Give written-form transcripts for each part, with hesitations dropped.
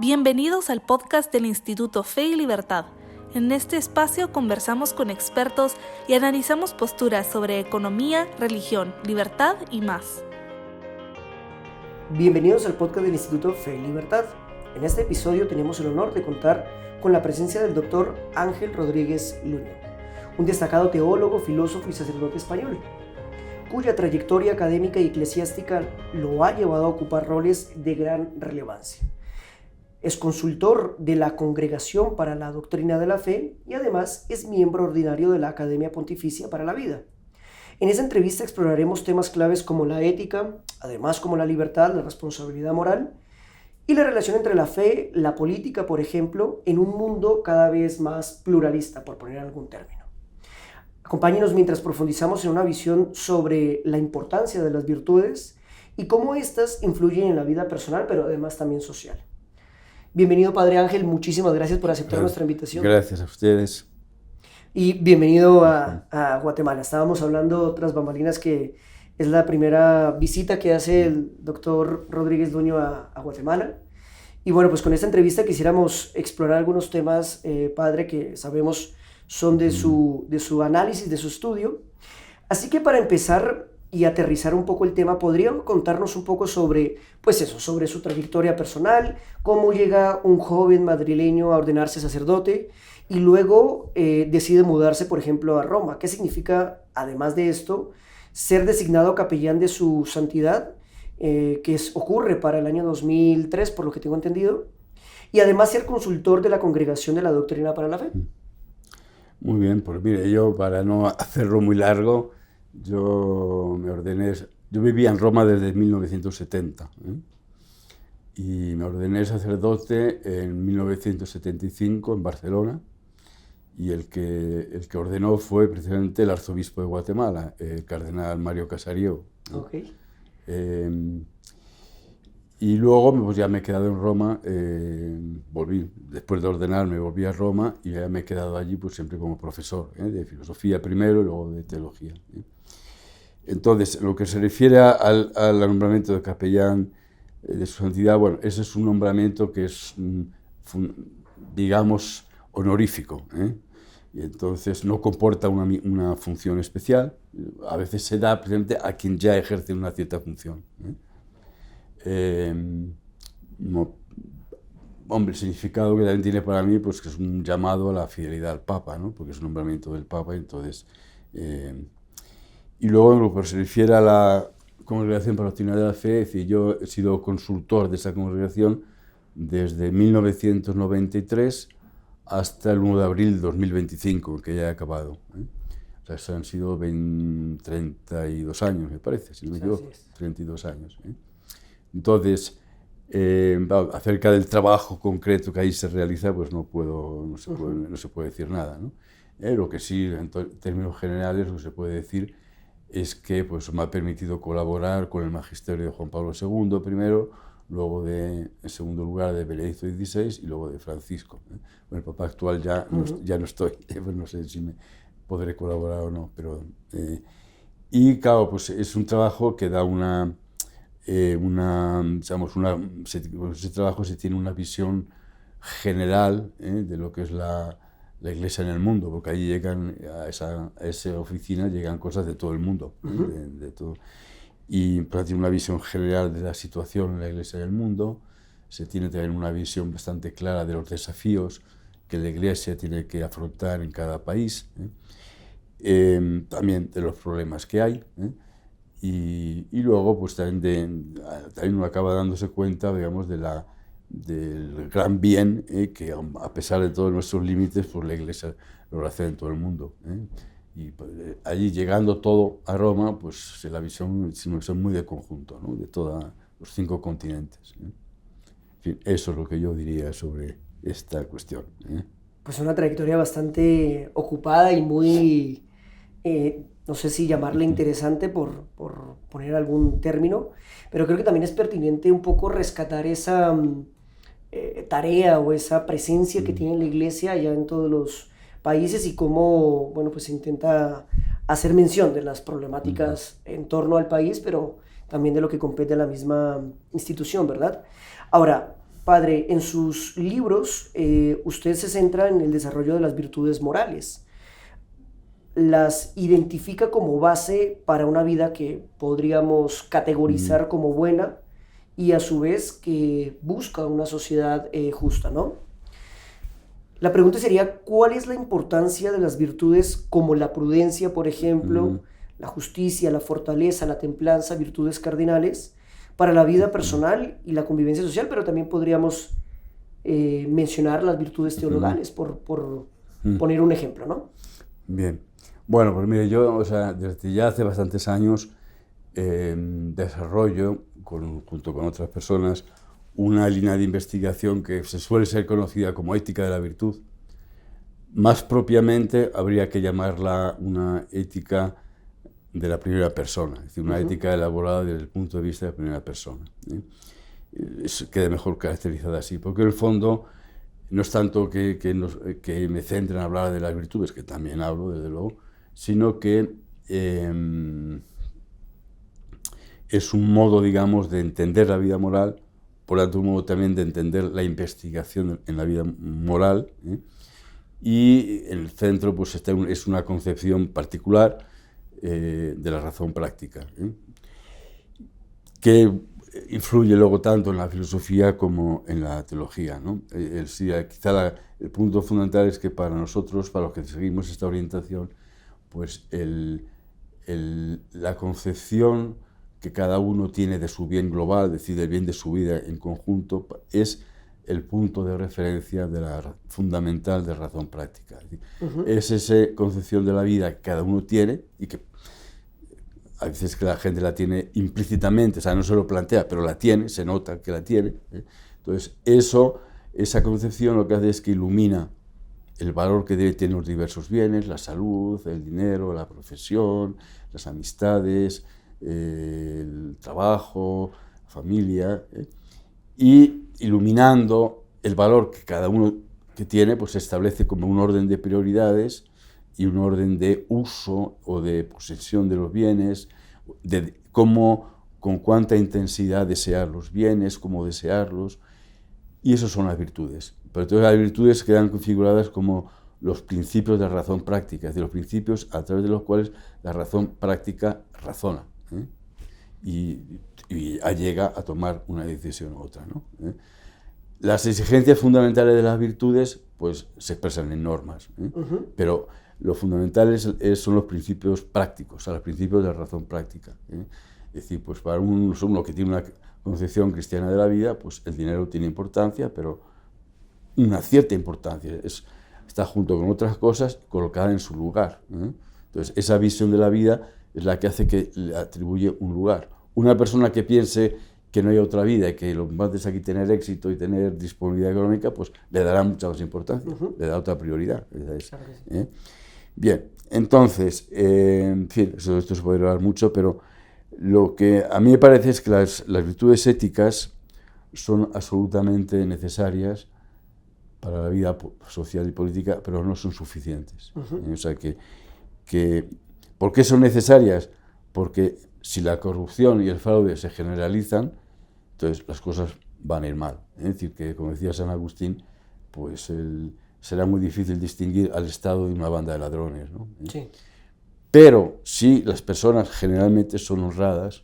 Bienvenidos al podcast del Instituto Fe y Libertad. En este espacio conversamos con expertos y analizamos posturas sobre economía, religión, libertad y más. Bienvenidos al podcast del Instituto Fe y Libertad. En este episodio tenemos el honor de contar con la presencia del Dr. Ángel Rodríguez Luño, un destacado teólogo, filósofo y sacerdote español, cuya trayectoria académica y eclesiástica lo ha llevado a ocupar roles de gran relevancia. Es consultor de la Congregación para la Doctrina de la Fe y además es miembro ordinario de la Academia Pontificia para la Vida. En esta entrevista exploraremos temas claves como la ética, además como la libertad, la responsabilidad moral y la relación entre la fe, la política, por ejemplo, en un mundo cada vez más pluralista, por poner algún término. Acompáñenos mientras profundizamos en una visión sobre la importancia de las virtudes y cómo éstas influyen en la vida personal, pero además también social. Bienvenido, Padre Ángel, muchísimas gracias por aceptar nuestra invitación. Gracias a ustedes. Y bienvenido a Guatemala. Estábamos hablando tras bambalinas que es la primera visita que hace el doctor Rodríguez Luño a Guatemala. Y bueno, pues con esta entrevista quisiéramos explorar algunos temas, Padre, que sabemos son de su análisis, de su estudio. Así que para empezar y aterrizar un poco el tema, ¿podría contarnos un poco sobre, pues eso, sobre su trayectoria personal, cómo llega un joven madrileño a ordenarse sacerdote y luego decide mudarse, por ejemplo, a Roma? ¿Qué significa, además de esto, ser designado capellán de su santidad, ocurre para el año 2003, por lo que tengo entendido, y además ser consultor de la Congregación de la Doctrina para la Fe? Muy bien, pues mire, yo para no hacerlo muy largo, yo vivía en Roma desde 1970, y me ordené sacerdote en 1975 en Barcelona, y el que ordenó fue precisamente el arzobispo de Guatemala, el cardenal Mario Casario. Okay. Y luego pues ya me he quedado en Roma, volví, después de ordenarme volví a Roma y ya me he quedado allí pues siempre como profesor, de filosofía primero y luego de teología. Entonces, lo que se refiere al nombramiento de capellán de su santidad, bueno, ese es un nombramiento que es, digamos, honorífico, y entonces no comporta una función especial. A veces se da precisamente a quien ya ejerce una cierta función. El significado que también tiene para mí, pues que es un llamado a la fidelidad al Papa, ¿no? Porque es un nombramiento del Papa, entonces... Y luego, en lo que se refiere a la Congregación para la Doctrina de la Fe, es decir, yo he sido consultor de esa congregación desde 1993 hasta el 1 de abril de 2025, que ya he acabado. O sea, eso han sido 32 años, me parece, si no me equivoco, 32 años. Entonces, acerca del trabajo concreto que ahí se realiza, pues no se puede decir nada, ¿no? Lo que sí, en términos generales, lo que se puede decir es que pues, me ha permitido colaborar con el magisterio de Juan Pablo II primero, luego en segundo lugar de Benedicto XVI y luego de Francisco. Con el Papa actual ya no estoy, pues no sé si me podré colaborar o no, pero... y claro, pues es un trabajo que da ese trabajo se tiene una visión general de lo que es la Iglesia en el mundo, porque ahí llegan a esa oficina llegan cosas de todo el mundo, de todo. Y pues, tiene una visión general de la situación en la Iglesia en el mundo. Se tiene también una visión bastante clara de los desafíos que la Iglesia tiene que afrontar en cada país, también de los problemas que hay, y luego pues también uno acaba dándose cuenta, digamos, del gran bien que a pesar de todos nuestros límites, pues la Iglesia lo hace en todo el mundo. Y pues, allí llegando todo a Roma, pues la visión es una visión muy de conjunto, ¿no? De todos los 5 continentes. En fin, eso es lo que yo diría sobre esta cuestión. Pues una trayectoria bastante ocupada y muy, no sé si llamarla interesante por poner algún término, pero creo que también es pertinente un poco rescatar esa tarea o esa presencia que tiene la Iglesia allá en todos los países y cómo, bueno, pues se intenta hacer mención de las problemáticas en torno al país, pero también de lo que compete a la misma institución, ¿verdad? Ahora, Padre, en sus libros usted se centra en el desarrollo de las virtudes morales. Las identifica como base para una vida que podríamos categorizar como buena y a su vez que busca una sociedad justa, ¿no? La pregunta sería, ¿cuál es la importancia de las virtudes como la prudencia, por ejemplo, la justicia, la fortaleza, la templanza, virtudes cardinales, para la vida personal y la convivencia social? Pero también podríamos mencionar las virtudes teologales, por poner un ejemplo, ¿no? Bien. Bueno, pues mire, yo, desde ya hace bastantes años desarrollo, junto con otras personas, una línea de investigación que se suele ser conocida como ética de la virtud. Más propiamente habría que llamarla una ética de la primera persona, es decir, una ética elaborada desde el punto de vista de la primera persona. Queda mejor caracterizada así, porque en el fondo no es tanto que me centre en hablar de las virtudes, que también hablo, desde luego, sino que es un modo, digamos, de entender la vida moral, por tanto un modo también de entender la investigación en la vida moral, y en el centro pues es una concepción particular de la razón práctica, que influye luego tanto en la filosofía como en la teología, ¿no? Quizá el punto fundamental es que para nosotros, para los que seguimos esta orientación, pues la concepción que cada uno tiene de su bien global, es decir, del bien de su vida en conjunto, es el punto de referencia fundamental de razón práctica. Es esa concepción de la vida que cada uno tiene y que a veces que la gente la tiene implícitamente, no se lo plantea, pero la tiene, se nota que la tiene. Entonces, esa concepción lo que hace es que ilumina el valor que debe tener los diversos bienes, la salud, el dinero, la profesión, las amistades, el trabajo, la familia, y iluminando el valor que cada uno que tiene, pues se establece como un orden de prioridades y un orden de uso o de posesión de los bienes, de cómo, con cuánta intensidad desear los bienes, cómo desearlos, y eso son las virtudes. Pero todas las virtudes quedan configuradas como los principios de la razón práctica, es decir, los principios a través de los cuales la razón práctica razona, y llega a tomar una decisión u otra, ¿no? Las exigencias fundamentales de las virtudes pues se expresan en normas, pero lo fundamental son los principios prácticos, los principios de la razón práctica. Es decir, pues para uno que tiene una concepción cristiana de la vida, pues el dinero tiene importancia, pero una cierta importancia, está junto con otras cosas colocada en su lugar. Entonces, esa visión de la vida es la que hace que le atribuye un lugar. Una persona que piense que no hay otra vida y que lo más es aquí tener éxito y tener disponibilidad económica, pues le dará mucha más importancia, le da otra prioridad. Claro que sí. Bien, entonces, en fin, esto se puede hablar mucho, pero lo que a mí me parece es que las virtudes éticas son absolutamente necesarias para la vida social y política, pero no son suficientes. O sea que ¿por qué son necesarias? Porque si la corrupción y el fraude se generalizan, entonces las cosas van a ir mal. Es decir, que como decía San Agustín, pues será muy difícil distinguir al Estado de una banda de ladrones, ¿no? Sí. Pero si las personas generalmente son honradas,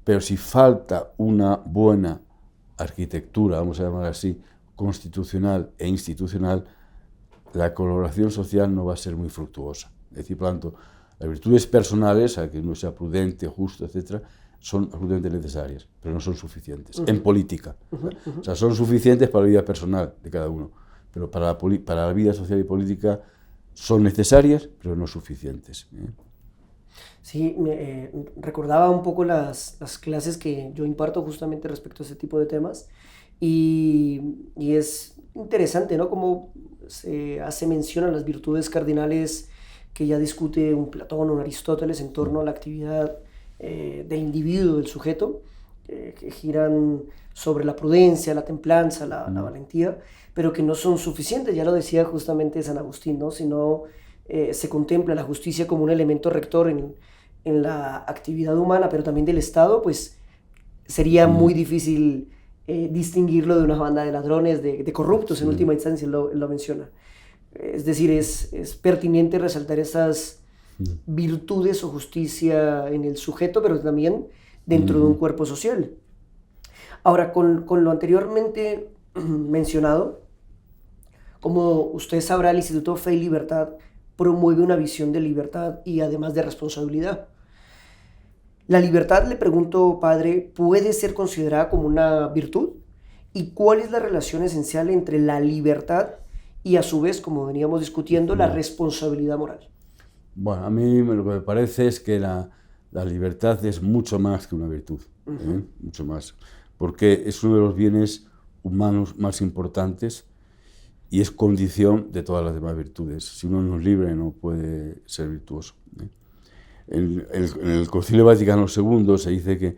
pero si falta una buena arquitectura, vamos a llamar así, constitucional e institucional, la colaboración social no va a ser muy fructuosa. Es decir, por lo tanto, las virtudes personales, a que uno sea prudente, justo, etc., son absolutamente necesarias, pero no son suficientes en política. O sea, son suficientes para la vida personal de cada uno, pero para la vida social y política son necesarias, pero no suficientes. Sí, recordaba un poco las clases que yo imparto justamente respecto a ese tipo de temas y es interesante, ¿no? Cómo se hace mención a las virtudes cardinales que ya discute un Platón o un Aristóteles en torno a la actividad del individuo, del sujeto, que giran sobre la prudencia, la templanza, la valentía, pero que no son suficientes, ya lo decía justamente San Agustín, ¿no? Sino se contempla la justicia como un elemento rector en la actividad humana, pero también del Estado, pues sería muy difícil distinguirlo de una banda de ladrones, de corruptos en última instancia, él lo menciona. Es decir, es pertinente resaltar esas virtudes o justicia en el sujeto, pero también dentro de un cuerpo social. Ahora, con lo anteriormente mencionado, como usted sabrá, el Instituto Fe y Libertad promueve una visión de libertad y además de responsabilidad. ¿La libertad, le pregunto, padre, puede ser considerada como una virtud? ¿Y cuál es la relación esencial entre la libertad y, a su vez, como veníamos discutiendo, la responsabilidad moral? Bueno, a mí lo que me parece es que la libertad es mucho más que una virtud, mucho más, porque es uno de los bienes humanos más importantes y es condición de todas las demás virtudes. Si uno no es libre, no puede ser virtuoso. En el Concilio Vaticano II se dice que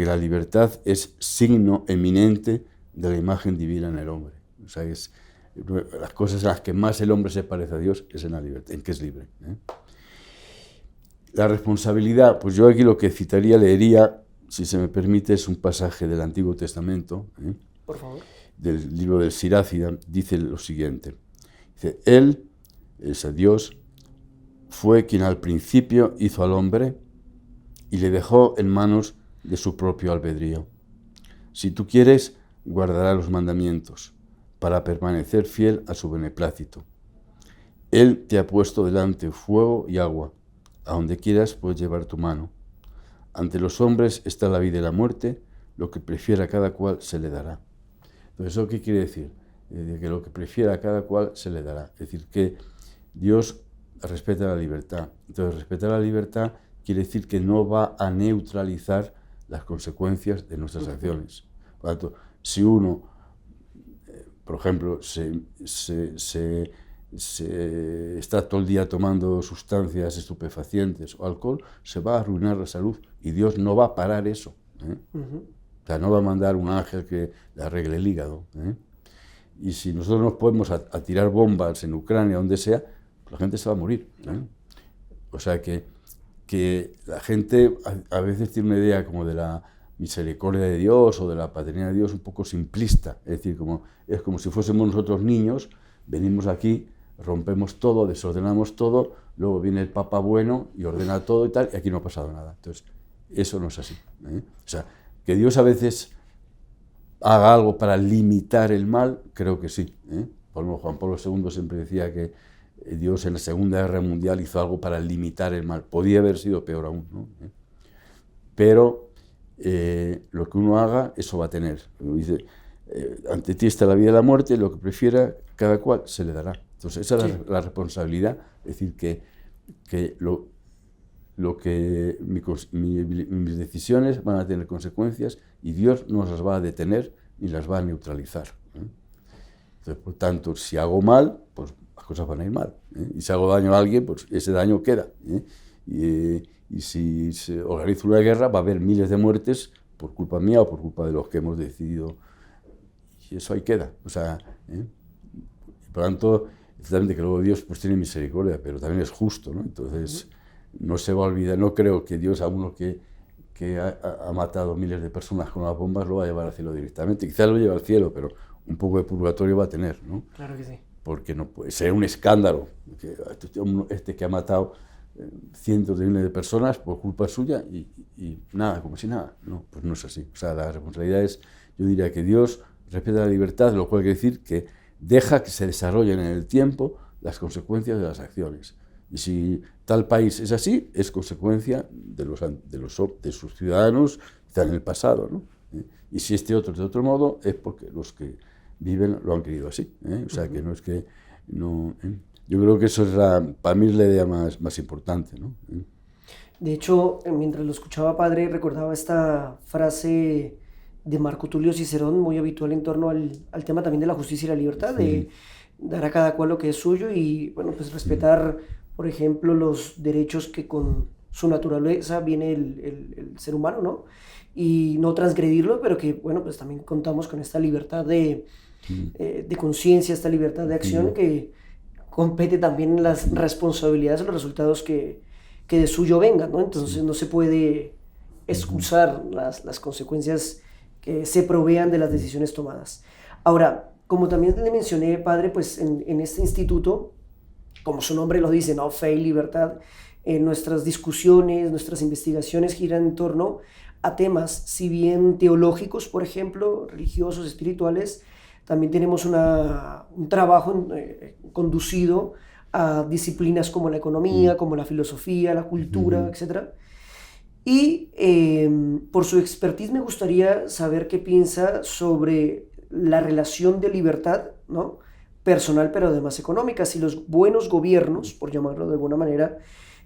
la libertad es signo eminente de la imagen divina en el hombre. O sea, las cosas en las que más el hombre se parece a Dios es en la libertad, en que es libre. La responsabilidad, pues yo aquí lo que citaría, leería, si se me permite, es un pasaje del Antiguo Testamento, por favor, del libro del Sirácida. Dice lo siguiente, dice, Él, ese Dios, fue quien al principio hizo al hombre y le dejó en manos de su propio albedrío. Si tú quieres, guardará los mandamientos para permanecer fiel a su beneplácito. Él te ha puesto delante fuego y agua. A donde quieras puedes llevar tu mano. Ante los hombres está la vida y la muerte, lo que prefiera cada cual se le dará. Entonces, ¿eso qué quiere decir? Que lo que prefiera cada cual se le dará. Es decir, que Dios respeta la libertad. Entonces, respetar la libertad quiere decir que no va a neutralizar las consecuencias de nuestras acciones. Por lo tanto, si uno, por ejemplo, está todo el día tomando sustancias estupefacientes o alcohol, se va a arruinar la salud y Dios no va a parar eso. O sea, no va a mandar un ángel que le arregle el hígado. Y si nosotros nos podemos a tirar bombas en Ucrania, donde sea, la gente se va a morir. O sea que la gente a veces tiene una idea como de la misericordia de Dios o de la paternidad de Dios un poco simplista. Es decir, es como si fuésemos nosotros niños, venimos aquí, rompemos todo, desordenamos todo, luego viene el Papa bueno y ordena todo y tal, y aquí no ha pasado nada. Entonces, eso no es así. O sea, que Dios a veces haga algo para limitar el mal, creo que sí. Por ejemplo, Juan Pablo II siempre decía que Dios en la Segunda Guerra Mundial hizo algo para limitar el mal. Podía haber sido peor aún, ¿no? Pero lo que uno haga, eso va a tener. Dice, ante ti está la vida y la muerte, lo que prefiera, cada cual se le dará. Entonces, esa es la responsabilidad. Es decir, que mis decisiones van a tener consecuencias y Dios no las va a detener ni las va a neutralizar. Entonces, por tanto, si hago mal, pues las cosas van a ir mal. Y si hago daño a alguien, pues ese daño queda. Y si se organiza una guerra, va a haber miles de muertes por culpa mía o por culpa de los que hemos decidido. Y eso ahí queda. O sea, por lo tanto, ciertamente que luego Dios pues tiene misericordia, pero también es justo, ¿no? Entonces, no se va a olvidar. No creo que Dios a uno que ha matado miles de personas con las bombas lo va a llevar al cielo directamente. Quizás lo lleve al cielo, pero un poco de purgatorio va a tener, ¿no? Claro que sí. Porque no puede ser un escándalo que este que ha matado cientos de miles de personas por culpa suya y nada, como si nada. No, pues no es así. O sea, la responsabilidad es, yo diría que Dios respeta la libertad, lo cual quiere decir que deja que se desarrollen en el tiempo las consecuencias de las acciones. Y si tal país es así, es consecuencia de sus ciudadanos que están en el pasado, ¿no? Y si este otro es de otro modo, es porque los que viven lo han querido así. O sea, que no es que... no. Yo creo que eso es para mí es la idea más importante, ¿no? De hecho, mientras lo escuchaba, padre, recordaba esta frase de Marco Tulio Cicerón, muy habitual en torno al tema también de la justicia y la libertad, de dar a cada cual lo que es suyo y, bueno, pues respetar, por ejemplo, los derechos que con su naturaleza viene el ser humano, ¿no? Y no transgredirlo, pero que, bueno, pues también contamos con esta libertad de conciencia, esta libertad de acción que compete también en las responsabilidades o los resultados que de suyo vengan, ¿no? Entonces no se puede excusar las consecuencias que se provean de las decisiones tomadas. Ahora, como también le mencioné, padre, pues en este instituto, como su nombre lo dice, ¿no? Fe y libertad, nuestras discusiones, nuestras investigaciones giran en torno a temas, si bien teológicos, por ejemplo, religiosos, espirituales, también tenemos un trabajo conducido a disciplinas como la economía, como la filosofía, la cultura, etc. Y por su expertise me gustaría saber qué piensa sobre la relación de libertad, ¿no? Personal, pero además económica. Si los buenos gobiernos, por llamarlo de alguna manera,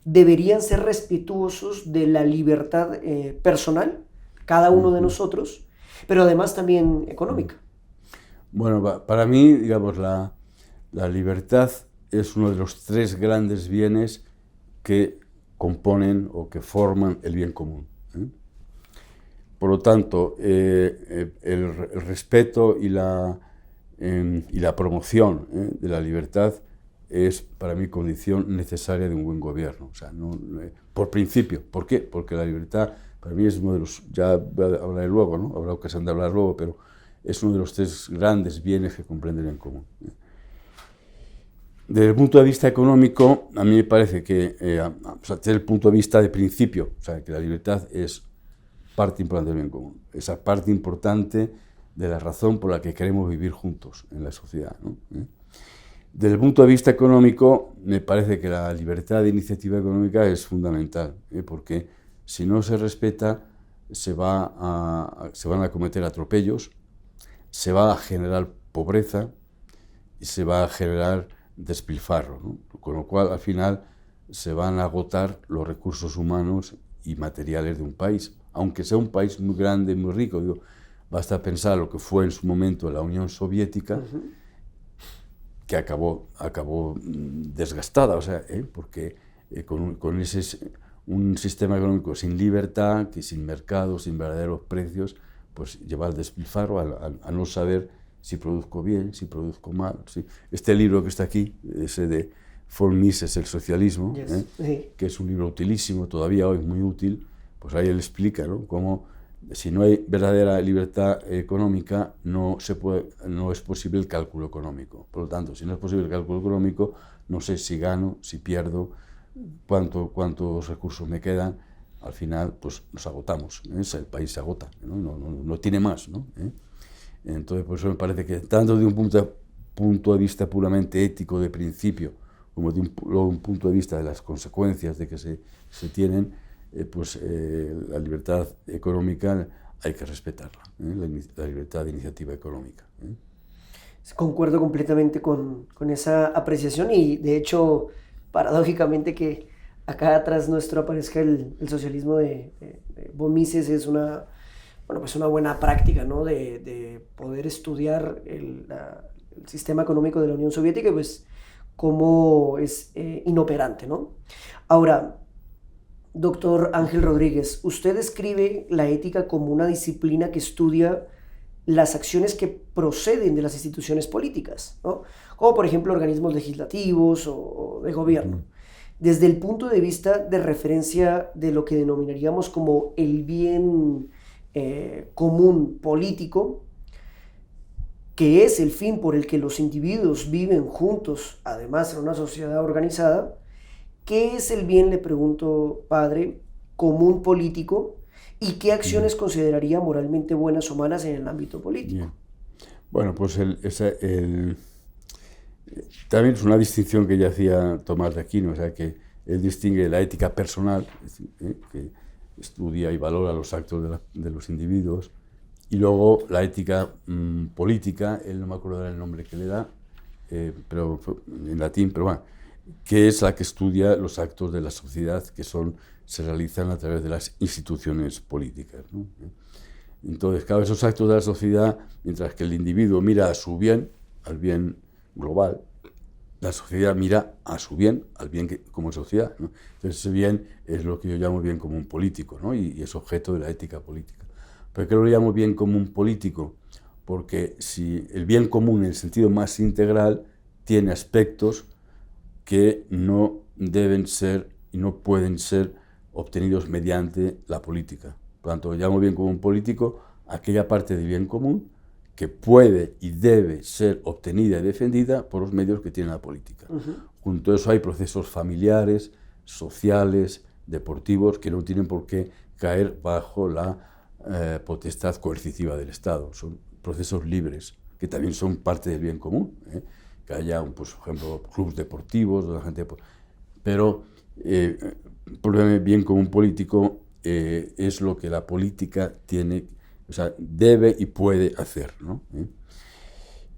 deberían ser respetuosos de la libertad personal, cada uno de nosotros, pero además también económica. Bueno, para mí, digamos, la libertad es uno de los tres grandes bienes que componen o que forman el bien común. Por lo tanto, el respeto y la promoción de la libertad es para mí condición necesaria de un buen gobierno. O sea, por principio. ¿Por qué? Porque la libertad para mí es uno de los, ya hablaré luego, ¿no? Habrá ocasión de hablar luego, pero es uno de los tres grandes bienes que comprende el bien común. Desde el punto de vista económico, a mí me parece que, desde el punto de vista de principio, o sea, que la libertad es parte importante del bien común, esa parte importante de la razón por la que queremos vivir juntos en la sociedad, ¿no? Desde el punto de vista económico, me parece que la libertad de iniciativa económica es fundamental, porque si no se respeta, se van a cometer atropellos, se va a generar pobreza y se va a generar despilfarro, ¿no? Con lo cual, al final, se van a agotar los recursos humanos y materiales de un país, aunque sea un país muy grande, muy rico. Digo, basta pensar lo que fue en su momento la Unión Soviética, que acabó desgastada, o sea, porque con un sistema económico sin libertad, que sin mercado, sin verdaderos precios, pues lleva al despilfarro, a no saber si produzco bien, si produzco mal. ¿Sí? Este libro que está aquí, ese de For Mises, el socialismo, que es un libro utilísimo, todavía hoy muy útil, pues ahí él explica, ¿no?, cómo si no hay verdadera libertad económica, no es posible el cálculo económico. Por lo tanto, si no es posible el cálculo económico, no sé si gano, si pierdo, cuántos recursos me quedan. Al final, pues nos agotamos, el país se agota, no tiene más, ¿no? Entonces, por eso me parece que tanto de un punto de vista puramente ético, de principio, como de un punto de vista de las consecuencias de que se tienen, la libertad económica hay que respetarla, la libertad de iniciativa económica. Concuerdo completamente con esa apreciación y, de hecho, paradójicamente que acá atrás nuestro aparezca el socialismo de von Mises es una buena práctica, ¿no?, de poder estudiar el sistema económico de la Unión Soviética y pues cómo es inoperante, ¿no? Ahora, doctor Ángel Rodríguez, usted describe la ética como una disciplina que estudia las acciones que proceden de las instituciones políticas, ¿no?, como por ejemplo organismos legislativos o de gobierno, desde el punto de vista de referencia de lo que denominaríamos como el bien común político, que es el fin por el que los individuos viven juntos, además en una sociedad organizada. ¿Qué es el bien, le pregunto, padre, común político, y qué acciones consideraría moralmente buenas o malas en el ámbito político? Bien. Bueno, pues también es una distinción que ya hacía Tomás de Aquino, o sea, que él distingue la ética personal, que estudia y valora los actos de los individuos, y luego la ética política, él no me acuerdo del nombre que le da, pero en latín, pero bueno, que es la que estudia los actos de la sociedad que se realizan a través de las instituciones políticas, ¿no? Entonces, claro, esos actos de la sociedad, mientras que el individuo mira a su bien, al bien global, la sociedad mira a su bien, al bien como sociedad, ¿no? Entonces, ese bien es lo que yo llamo bien común político, ¿no? Y es objeto de la ética política. ¿Por qué lo llamo bien común político? Porque si el bien común en el sentido más integral tiene aspectos que no deben ser y no pueden ser obtenidos mediante la política. Por lo tanto, llamo bien común político aquella parte del bien común que puede y debe ser obtenida y defendida por los medios que tiene la política. Junto a eso hay procesos familiares, sociales, deportivos, que no tienen por qué caer bajo la potestad coercitiva del Estado. Son procesos libres, que también son parte del bien común. Que haya, pues, por ejemplo, clubes deportivos, donde la gente... Pero el problema del bien común político es lo que la política tiene, o sea, debe y puede hacer, ¿no?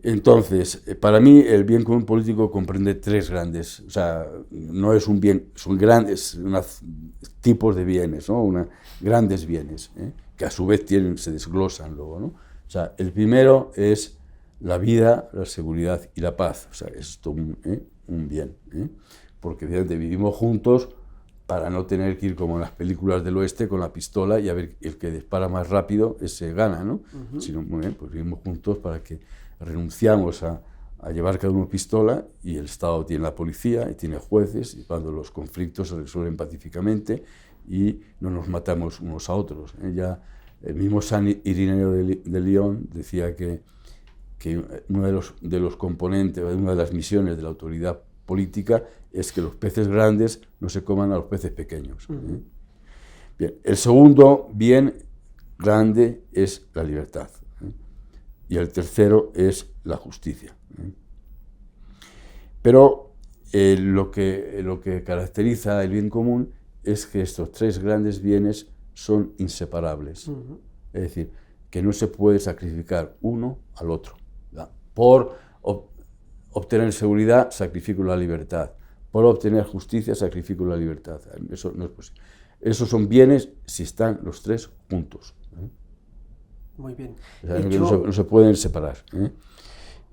Entonces, para mí el bien común político comprende tres grandes, o sea, no es un bien, son grandes tipos de bienes, ¿no? Grandes bienes, que a su vez se desglosan luego, ¿no? O sea, el primero es la vida, la seguridad y la paz, o sea, es todo un bien, porque fíjate, vivimos juntos para no tener que ir como en las películas del oeste con la pistola y a ver el que dispara más rápido, ese gana, ¿no? Sino, muy bien, pues vivimos juntos para que renunciamos a llevar cada uno pistola y el Estado tiene la policía y tiene jueces y cuando los conflictos se resuelven pacíficamente y no nos matamos unos a otros. Ya el mismo San Irineo de León decía que uno de los componentes, una de las misiones de la autoridad política es que los peces grandes no se coman a los peces pequeños. Bien, el segundo bien grande es la libertad. Y el tercero es la justicia. Pero lo que caracteriza el bien común es que estos tres grandes bienes son inseparables. Es decir, que no se puede sacrificar uno al otro. ¿Verdad? Por obtener seguridad, sacrifico la libertad. Por obtener justicia, sacrifico la libertad. Eso no es posible. Esos son bienes si están los tres juntos. Muy bien. O sea, no se pueden separar.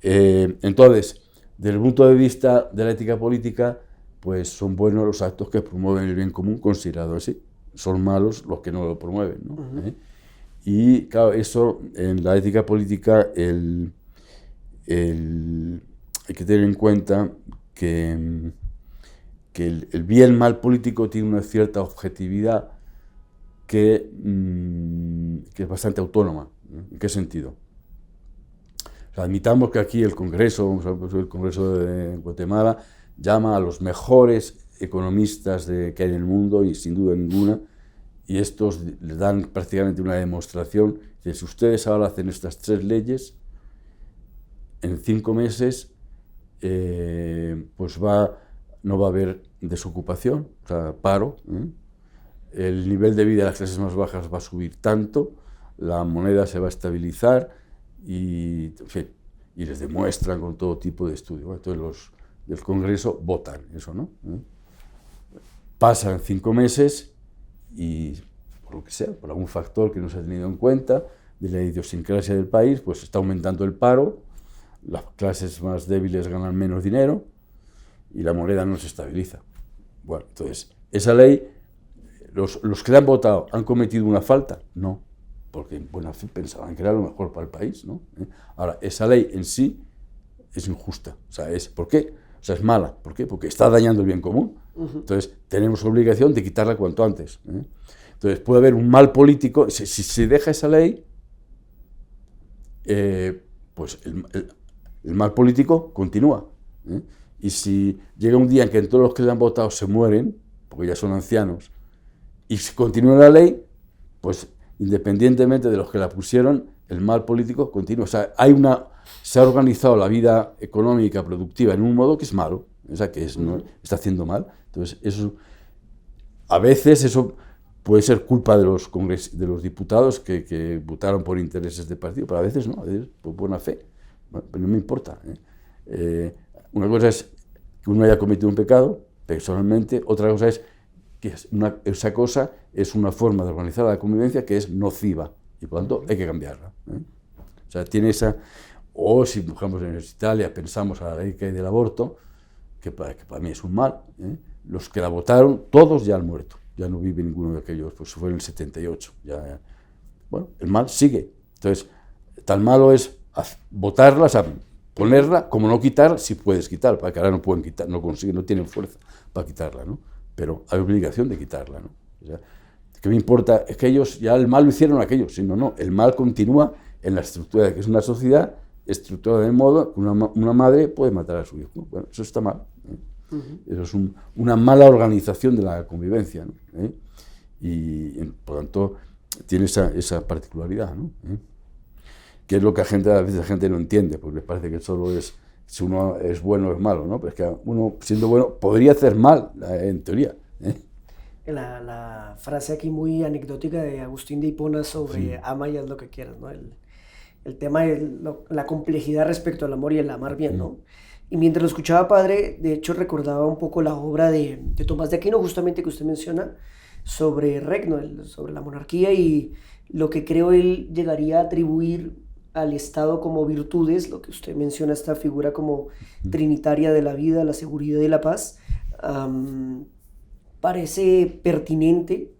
Entonces, desde el punto de vista de la ética política, pues son buenos los actos que promueven el bien común considerado así. Son malos los que no lo promueven, ¿no? Y claro, eso en la ética política hay que tener en cuenta que el bien mal político tiene una cierta objetividad que es bastante autónoma. ¿En qué sentido? O sea, admitamos que aquí el Congreso de Guatemala llama a los mejores economistas que hay en el mundo y sin duda ninguna, y estos les dan prácticamente una demostración de si ustedes ahora hacen estas tres leyes, en 5 meses pues no va a haber desocupación, o sea, paro, el nivel de vida de las clases más bajas va a subir tanto, la moneda se va a estabilizar y, en fin, y les demuestran con todo tipo de estudios. Bueno, entonces los del Congreso votan eso, ¿no? Pasan 5 meses y, por lo que sea, por algún factor que no se ha tenido en cuenta, de la idiosincrasia del país, pues está aumentando el paro, las clases más débiles ganan menos dinero y la moneda no se estabiliza. Bueno, entonces, esa ley, los que la han votado, ¿han cometido una falta? No, porque en buena fe pensaban que era lo mejor para el país, ¿no? Ahora, esa ley en sí es injusta. O sea, ¿por qué? O sea, es mala. ¿Por qué? Porque está dañando el bien común. Entonces, tenemos obligación de quitarla cuanto antes. Entonces, puede haber un mal político. Si se deja esa ley, pues el mal político continúa. Y si llega un día en que todos los que le han votado se mueren, porque ya son ancianos, y si continúa la ley, pues independientemente de los que la pusieron, el mal político continúa. O sea, se ha organizado la vida económica, productiva, en un modo que es malo, o sea, que no, está haciendo mal. Entonces, a veces eso puede ser culpa de los diputados que votaron por intereses de partido, pero a veces no, a veces por buena fe. Bueno, pero no me importa. Una cosa es que uno haya cometido un pecado, personalmente, otra cosa es que esa cosa es una forma de organizar la convivencia que es nociva y por lo tanto hay que cambiarla. O sea, tiene esa... O si, por ejemplo, en Italia pensamos a la ley que hay del aborto, que para mí es un mal, los que la votaron, todos ya han muerto, ya no vive ninguno de aquellos, pues fue en el 78. Bueno, el mal sigue. Entonces, tan malo es votarla, o sea, ponerla, como no quitar, si puedes quitar, para que ahora no pueden quitar, no consiguen, no tienen fuerza para quitarla, ¿no? Pero hay obligación de quitarla, ¿no? O sea, ¿Qué me importa? Es que ellos ya el mal lo hicieron aquellos, sino no, el mal continúa en la estructura de que es una sociedad estructurada de modo que una madre puede matar a su hijo. Bueno, eso está mal. Eso es una mala organización de la convivencia, ¿no? Y por lo tanto tiene esa particularidad, ¿no? Que es lo que a veces la gente no entiende, porque les parece que solo es si uno es bueno o es malo, ¿no? Pero es que uno, siendo bueno, podría hacer mal, en teoría. La frase aquí muy anecdótica de Agustín de Hipona sobre ama y haz lo que quieras, ¿no? El tema de la complejidad respecto al amor y el amar bien, ¿no? Y mientras lo escuchaba, padre, de hecho recordaba un poco la obra de Tomás de Aquino, justamente que usted menciona, sobre Regno, sobre la monarquía y lo que creo él llegaría a atribuir al Estado como virtudes, lo que usted menciona, esta figura como trinitaria de la vida, la seguridad y la paz, parece pertinente,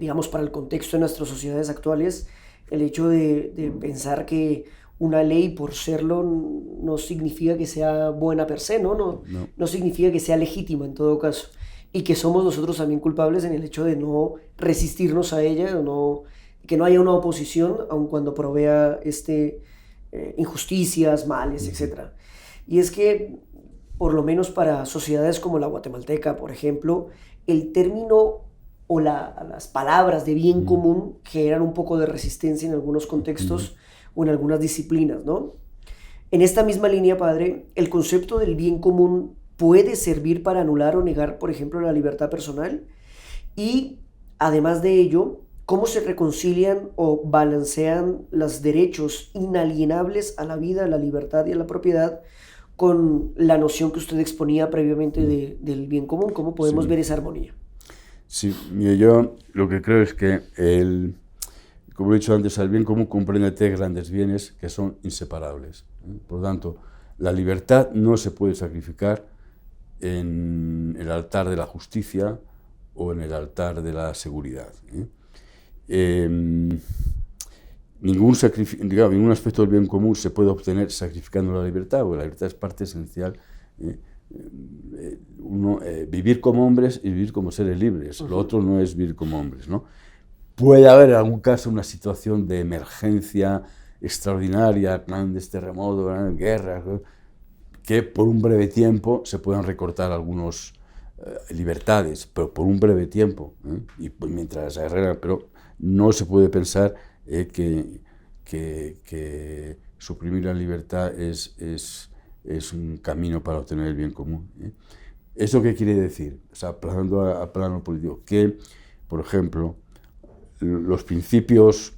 digamos, para el contexto de nuestras sociedades actuales, el hecho de pensar que una ley, por serlo, no significa que sea buena per se, ¿no? No significa que sea legítima en todo caso, y que somos nosotros también culpables en el hecho de no resistirnos a ella, que no haya una oposición, aun cuando provea injusticias, males, etc. Y es que, por lo menos para sociedades como la guatemalteca, por ejemplo, el término o las palabras de bien común generan un poco de resistencia en algunos contextos o en algunas disciplinas, ¿no? En esta misma línea, padre, el concepto del bien común puede servir para anular o negar, por ejemplo, la libertad personal, y además de ello, ¿cómo se reconcilian o balancean los derechos inalienables a la vida, a la libertad y a la propiedad con la noción que usted exponía previamente del bien común? ¿Cómo podemos ver esa armonía? Sí, mire, yo lo que creo es que, como he dicho antes, el bien común comprende tres grandes bienes que son inseparables. Por lo tanto, la libertad no se puede sacrificar en el altar de la justicia o en el altar de la seguridad. Ningún aspecto del bien común se puede obtener sacrificando la libertad, porque la libertad es parte esencial. Vivir como hombres y vivir como seres libres. Lo otro no es vivir como hombres, ¿no? Puede haber en algún caso una situación de emergencia extraordinaria, grandes terremotos, grandes guerras, que por un breve tiempo se puedan recortar algunas libertades, pero por un breve tiempo, y pues mientras se arreglan, pero no se puede pensar que suprimir la libertad es un camino para obtener el bien común. ¿Eso qué quiere decir? O sea, pasando al plano político, que, por ejemplo, los principios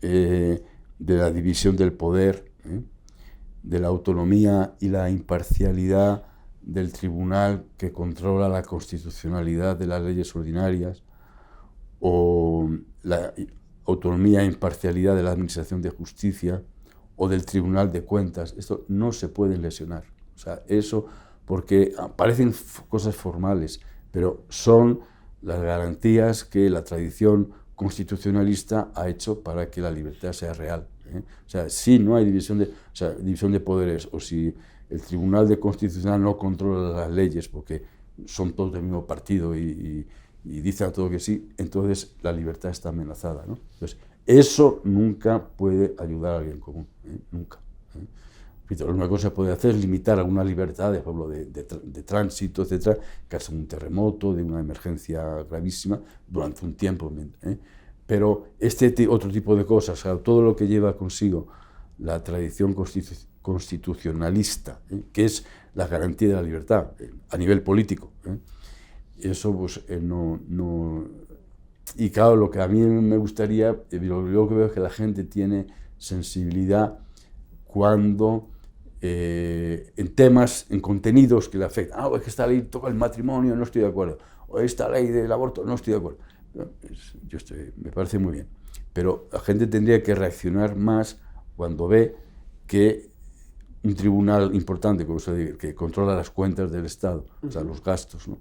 de la división del poder, de la autonomía y la imparcialidad del tribunal que controla la constitucionalidad de las leyes ordinarias, o la autonomía e imparcialidad de la administración de justicia o del tribunal de cuentas, esto no se puede lesionar. O sea, eso, porque parecen cosas formales, pero son las garantías que la tradición constitucionalista ha hecho para que la libertad sea real. O sea, si no hay división de poderes, o si el Tribunal de Constitucional no controla las leyes porque son todos del mismo partido y dicen a todo que sí, entonces la libertad está amenazada, ¿no? Entonces, eso nunca puede ayudar al bien común, nunca. Lo único que se puede hacer es limitar alguna libertad, por ejemplo, de tránsito, etcétera, caso de un terremoto, de una emergencia gravísima, durante un tiempo. Pero otro tipo de cosas, o sea, todo lo que lleva consigo la tradición constitucionalista, que es la garantía de la libertad a nivel político, eso pues no. Y claro, lo que a mí me gustaría, lo que veo es que la gente tiene sensibilidad cuando en temas, en contenidos que le afectan. Es que esta ley toca el matrimonio, no estoy de acuerdo. O esta ley del aborto, no estoy de acuerdo. Me parece muy bien. Pero la gente tendría que reaccionar más cuando ve que un tribunal importante, como se dice, que controla las cuentas del Estado, o sea, los gastos, ¿no?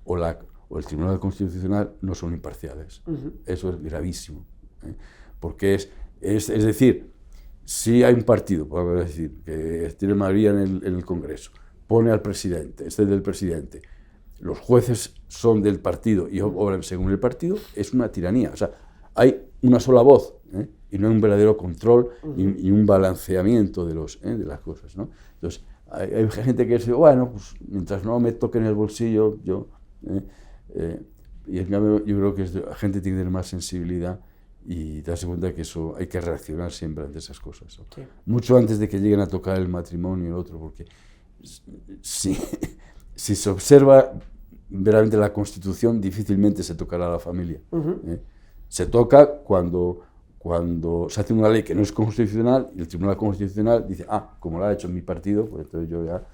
o el Tribunal Constitucional no son imparciales. Eso es gravísimo. Porque es decir, si hay un partido, podemos decir, que tiene mayoría en el Congreso, pone al presidente, del presidente, los jueces son del partido y obran según el partido, es una tiranía. O sea, hay una sola voz, y no hay un verdadero control y un balanceamiento de las cosas, ¿no? Entonces, hay gente que dice, bueno, pues mientras no me toquen el bolsillo, y en cambio yo creo que la gente tiene que tener más sensibilidad y darse cuenta que eso hay que reaccionar siempre ante esas cosas, ¿no? Sí. Mucho antes de que lleguen a tocar el matrimonio y el otro, porque si se observa verdaderamente la Constitución, difícilmente se tocará a la familia. Se toca cuando se hace una ley que no es constitucional y el Tribunal Constitucional dice, como lo ha hecho mi partido, pues entonces yo ya...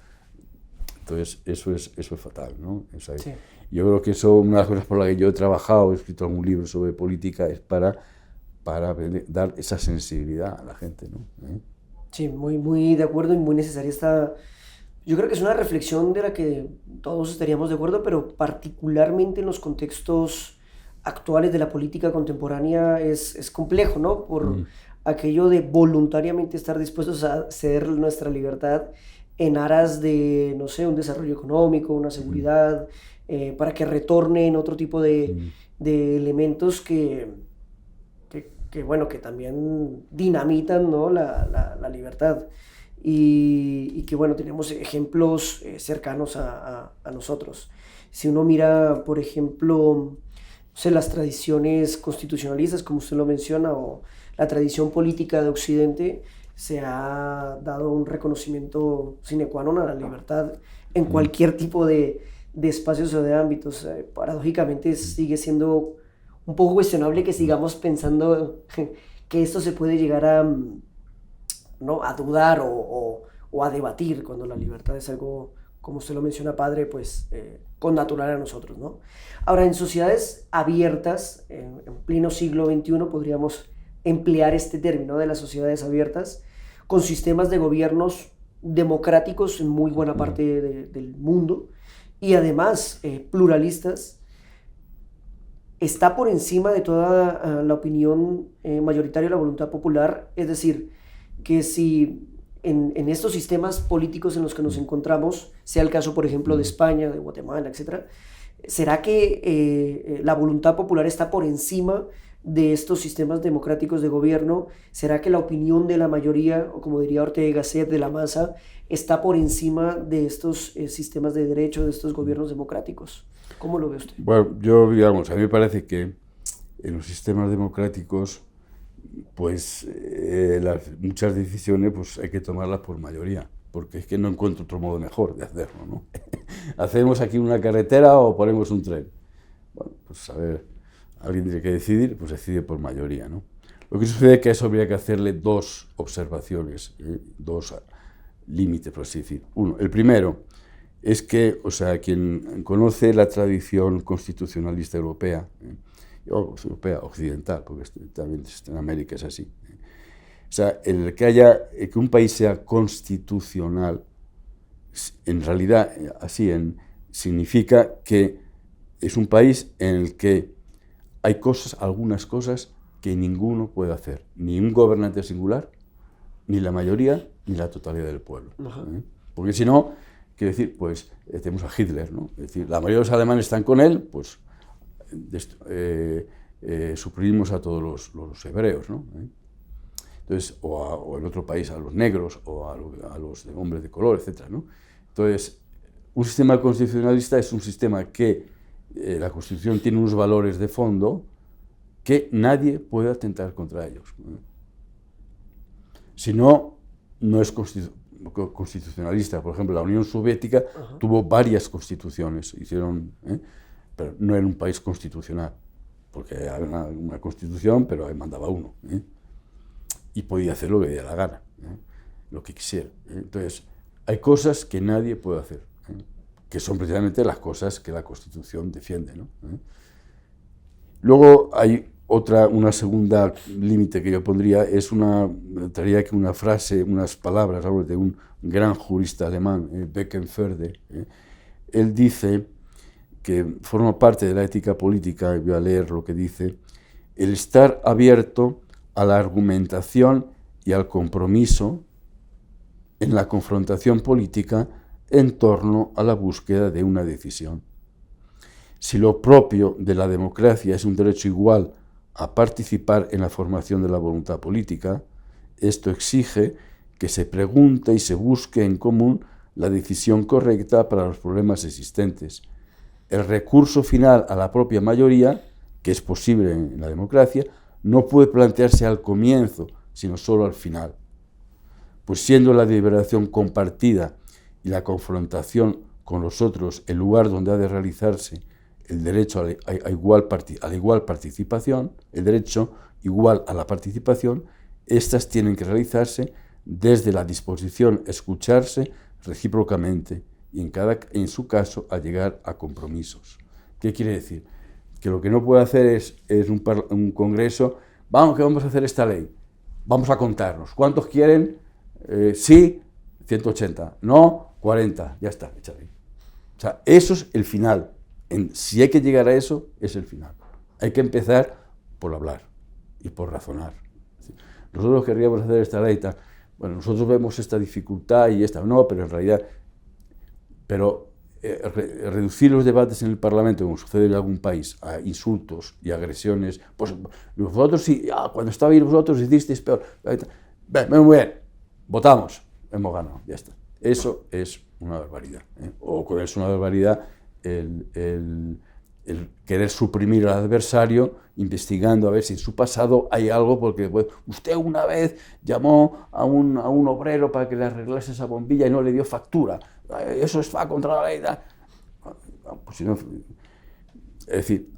Entonces eso es fatal, ¿no? Sí. Yo creo que eso, una de las cosas por las que yo he trabajado, he escrito algún libro sobre política, es para dar esa sensibilidad a la gente, ¿no? Sí, muy, muy de acuerdo y muy necesaria esta... Yo creo que es una reflexión de la que todos estaríamos de acuerdo, pero particularmente en los contextos actuales de la política contemporánea es complejo, ¿no? Por aquello de voluntariamente estar dispuestos a ceder nuestra libertad en aras de, no sé, un desarrollo económico, una seguridad, para que retornen otro tipo de elementos que también dinamitan, ¿no? la libertad. Y que, bueno, tenemos ejemplos cercanos a nosotros. Si uno mira, por ejemplo, no sé, las tradiciones constitucionalistas, como usted lo menciona, o la tradición política de Occidente, se ha dado un reconocimiento sine qua non a la libertad en cualquier tipo de espacios o de ámbitos. Paradójicamente sigue siendo un poco cuestionable que sigamos pensando que esto se puede llegar a dudar o a debatir, cuando la libertad es algo, como usted lo menciona, padre, pues con natural a nosotros, ¿no? Ahora, en sociedades abiertas, en pleno siglo XXI, podríamos emplear este término de las sociedades abiertas, con sistemas de gobiernos democráticos en muy buena parte del mundo, y además pluralistas. Está por encima de toda la opinión mayoritaria, la voluntad popular. Es decir, que si en estos sistemas políticos en los que nos encontramos, sea el caso, por ejemplo, de España, de Guatemala, etc., ¿será que la voluntad popular está por encima de estos sistemas democráticos de gobierno? ¿Será que la opinión de la mayoría, o como diría Ortega y Gasset, de la masa, está por encima de estos sistemas de derecho, de estos gobiernos democráticos? ¿Cómo lo ve usted? Bueno, a mí me parece que en los sistemas democráticos, pues muchas decisiones pues hay que tomarlas por mayoría, porque es que no encuentro otro modo mejor de hacerlo, ¿no? ¿Hacemos aquí una carretera o ponemos un tren? Bueno, pues a ver, alguien tiene que decidir, pues decide por mayoría, ¿no? Lo que sucede es que a eso habría que hacerle dos observaciones, dos límites, por así decir. Uno, el primero es que, quien conoce la tradición constitucionalista europea, europea occidental, porque también en América es así, que un país sea constitucional, en realidad significa que es un país en el que hay algunas cosas que ninguno puede hacer, ni un gobernante singular, ni la mayoría, ni la totalidad del pueblo. Porque si no, quiero decir, pues tenemos a Hitler, ¿no? Es decir, la mayoría de los alemanes están con él, pues suprimimos a todos los hebreos, ¿no? Entonces, o en otro país a los negros, o a los hombres de color, etc., ¿no? Entonces, un sistema constitucionalista es un sistema que la Constitución tiene unos valores de fondo que nadie puede atentar contra ellos. Si no, no es constitucionalista. Por ejemplo, la Unión Soviética tuvo varias constituciones, pero no era un país constitucional, porque había una constitución, pero ahí mandaba uno, y podía hacer lo que diera la gana, lo que quisiera. Entonces, hay cosas que nadie puede hacer, que son precisamente las cosas que la Constitución defiende, ¿no? Luego hay una segunda límite que yo pondría, traería que una frase, unas palabras de un gran jurista alemán, Beckenförde. Él dice que forma parte de la ética política, y voy a leer lo que dice: el estar abierto a la argumentación y al compromiso en la confrontación política en torno a la búsqueda de una decisión. Si lo propio de la democracia es un derecho igual a participar en la formación de la voluntad política, esto exige que se pregunte y se busque en común la decisión correcta para los problemas existentes. El recurso final a la propia mayoría, que es posible en la democracia, no puede plantearse al comienzo, sino solo al final. Pues siendo la deliberación compartida y la confrontación con los otros el lugar donde ha de realizarse el derecho a la igual participación, el derecho igual a la participación, estas tienen que realizarse desde la disposición a escucharse recíprocamente y en su caso a llegar a compromisos. ¿Qué quiere decir? Que lo que no puede hacer es un congreso, que vamos a hacer esta ley, vamos a contarnos, ¿cuántos quieren? Sí, 180, no, 40, ya está, hecha ley. O sea, eso es el final. Si hay que llegar a eso, es el final. Hay que empezar por hablar y por razonar. Nosotros querríamos hacer esta ley, bueno, nosotros vemos esta dificultad y esta, no, pero en realidad, reducir los debates en el Parlamento, como sucede en algún país, a insultos y agresiones, pues vosotros sí, cuando estabais vosotros hicisteis peor. Muy bien, votamos, hemos ganado, ya está. Eso es una barbaridad. O es una barbaridad el querer suprimir al adversario investigando a ver si en su pasado hay algo, porque pues, usted una vez llamó a un obrero para que le arreglase esa bombilla y no le dio factura. Eso va contra la ley. Pues, si no, es decir,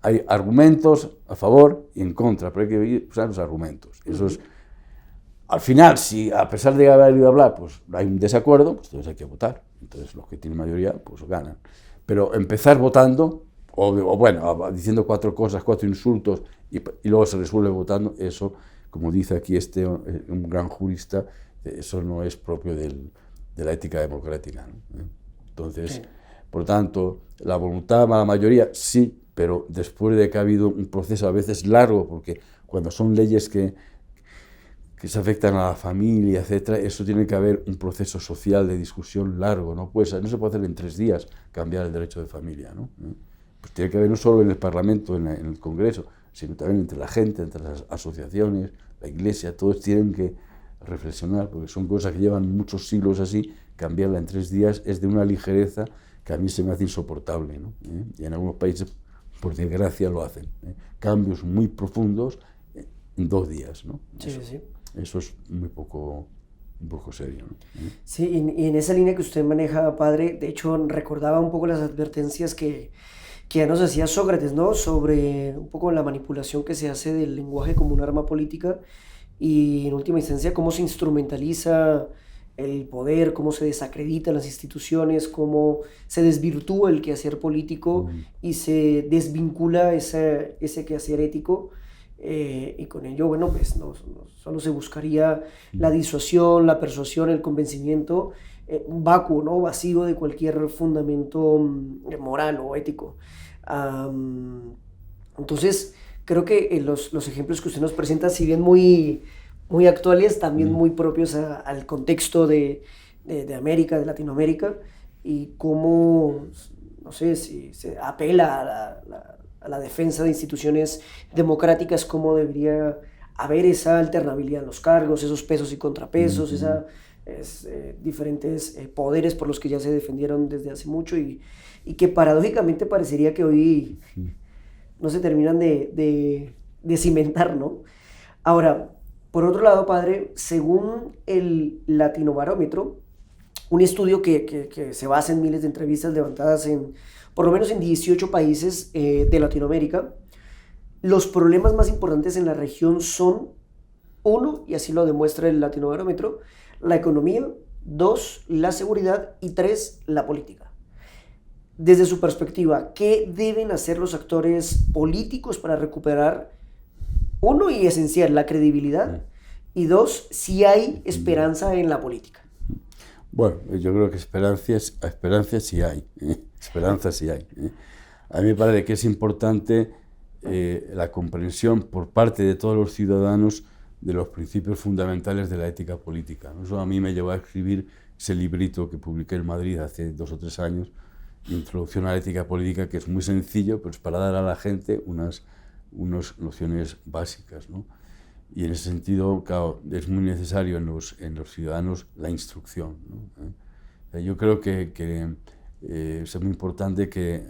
hay argumentos a favor y en contra, pero hay que usar los argumentos. Eso es, al final, si a pesar de haber ido a hablar, pues hay un desacuerdo, pues entonces hay que votar. Entonces los que tienen mayoría, pues ganan. Pero empezar votando, o bueno, diciendo 4 cosas, 4 insultos, y luego se resuelve votando, eso, como dice aquí un gran jurista, eso no es propio de la ética democrática, ¿no? Entonces, sí. Por lo tanto, la voluntad de la mayoría, sí, pero después de que ha habido un proceso a veces largo, porque cuando son leyes que se afectan a la familia, etcétera, eso tiene que haber un proceso social de discusión largo, no se puede hacer en 3 días cambiar el derecho de familia, ¿no? Pues tiene que haber no solo en el Parlamento, en el Congreso, sino también entre la gente, entre las asociaciones, la Iglesia, todos tienen que reflexionar, porque son cosas que llevan muchos siglos así, cambiarla en 3 días es de una ligereza que a mí se me hace insoportable, ¿no? Y en algunos países, por desgracia, lo hacen. Cambios muy profundos en 2 días, ¿no? Sí. Eso es un poco serio, ¿no? Sí, y en esa línea que usted maneja, padre, de hecho recordaba un poco las advertencias que ya nos hacía Sócrates, ¿no? Sobre un poco la manipulación que se hace del lenguaje como un arma política y en última instancia cómo se instrumentaliza el poder, cómo se desacreditan las instituciones, cómo se desvirtúa el quehacer político y se desvincula ese quehacer ético. Y con ello, bueno, pues no solo se buscaría la disuasión, la persuasión, el convencimiento, un vacuo, ¿no? Vacío de cualquier fundamento moral o ético. Entonces, creo que los ejemplos que usted nos presenta, si bien muy actuales, también muy propios al contexto de América, de Latinoamérica, y cómo, no sé, si se apela a la defensa de instituciones democráticas, cómo debería haber esa alternabilidad en los cargos, esos pesos y contrapesos, diferentes poderes por los que ya se defendieron desde hace mucho y que paradójicamente parecería que hoy no se terminan de cimentar, ¿no? Ahora, por otro lado, padre, según el Latinobarómetro, un estudio que se basa en miles de entrevistas levantadas por lo menos en 18 países de Latinoamérica, los problemas más importantes en la región son, 1, y así lo demuestra el Latinobarómetro, la economía, 2, la seguridad y 3, la política. Desde su perspectiva, ¿qué deben hacer los actores políticos para recuperar, 1, y esencial, la credibilidad, y 2, si hay esperanza en la política? Bueno, yo creo que esperanza sí hay. Esperanza sí hay. A mí me parece que es importante la comprensión por parte de todos los ciudadanos de los principios fundamentales de la ética política. Eso a mí me llevó a escribir ese librito que publiqué en Madrid hace 2 o 3 años, Introducción a la ética política, que es muy sencillo, pero es para dar a la gente unas nociones básicas, ¿no? Y en ese sentido, claro, es muy necesario en los ciudadanos la instrucción, ¿no? Yo creo que es muy importante que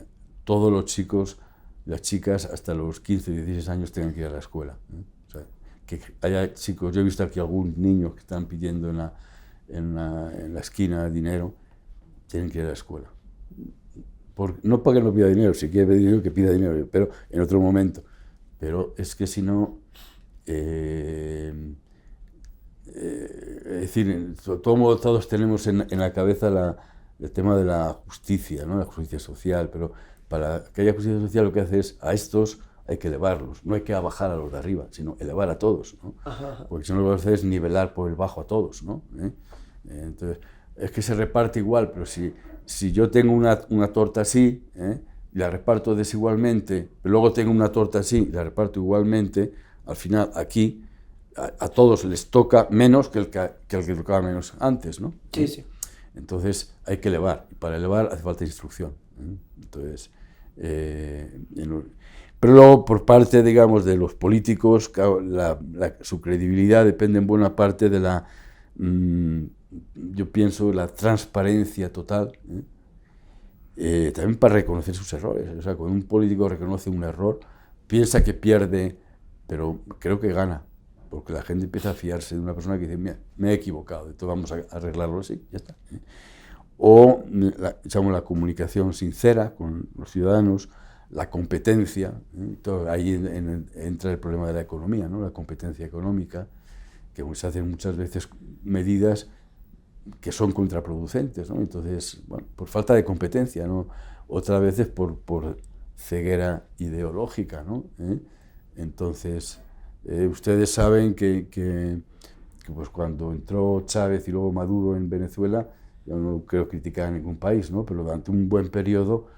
todos los chicos, las chicas, hasta los 15, 16 años tengan que ir a la escuela, ¿eh? O sea, que haya chicos, yo he visto aquí algún niño que están pidiendo en la esquina dinero, tienen que ir a la escuela. No para que no pida dinero, si quiere pedir dinero, que pida dinero, pero en otro momento. Pero es que si no, es decir, todos tenemos en la cabeza el tema de la justicia, ¿no? La justicia social, pero para que haya justicia social lo que hace es a estos hay que elevarlos, no hay que bajar a los de arriba, sino elevar a todos, ¿no? Porque si no lo que hace es nivelar por el bajo a todos, ¿no? Entonces, es que se reparte igual, pero si yo tengo una torta así, y la reparto desigualmente, pero luego tengo una torta así y la reparto igualmente, al final aquí a todos les toca menos que el que tocaba menos antes, ¿no? Sí, sí. Entonces hay que elevar, y para elevar hace falta instrucción. Entonces, pero luego por parte, digamos, de los políticos, su credibilidad depende en buena parte de yo pienso, la transparencia total, también para reconocer sus errores. O sea, cuando un político reconoce un error, piensa que pierde, pero creo que gana, porque la gente empieza a fiarse de una persona que dice, mira, me he equivocado, entonces vamos a arreglarlo así, ya está. O la comunicación sincera con los ciudadanos, la competencia, todo, ahí entra el problema de la economía, ¿no? La competencia económica, que se hacen muchas veces medidas que son contraproducentes, ¿no? Entonces, bueno, por falta de competencia, ¿no? Otras veces por ceguera ideológica, ¿no? Entonces, ustedes saben que pues cuando entró Chávez y luego Maduro en Venezuela, yo no quiero criticar a ningún país, ¿no? Pero durante un buen periodo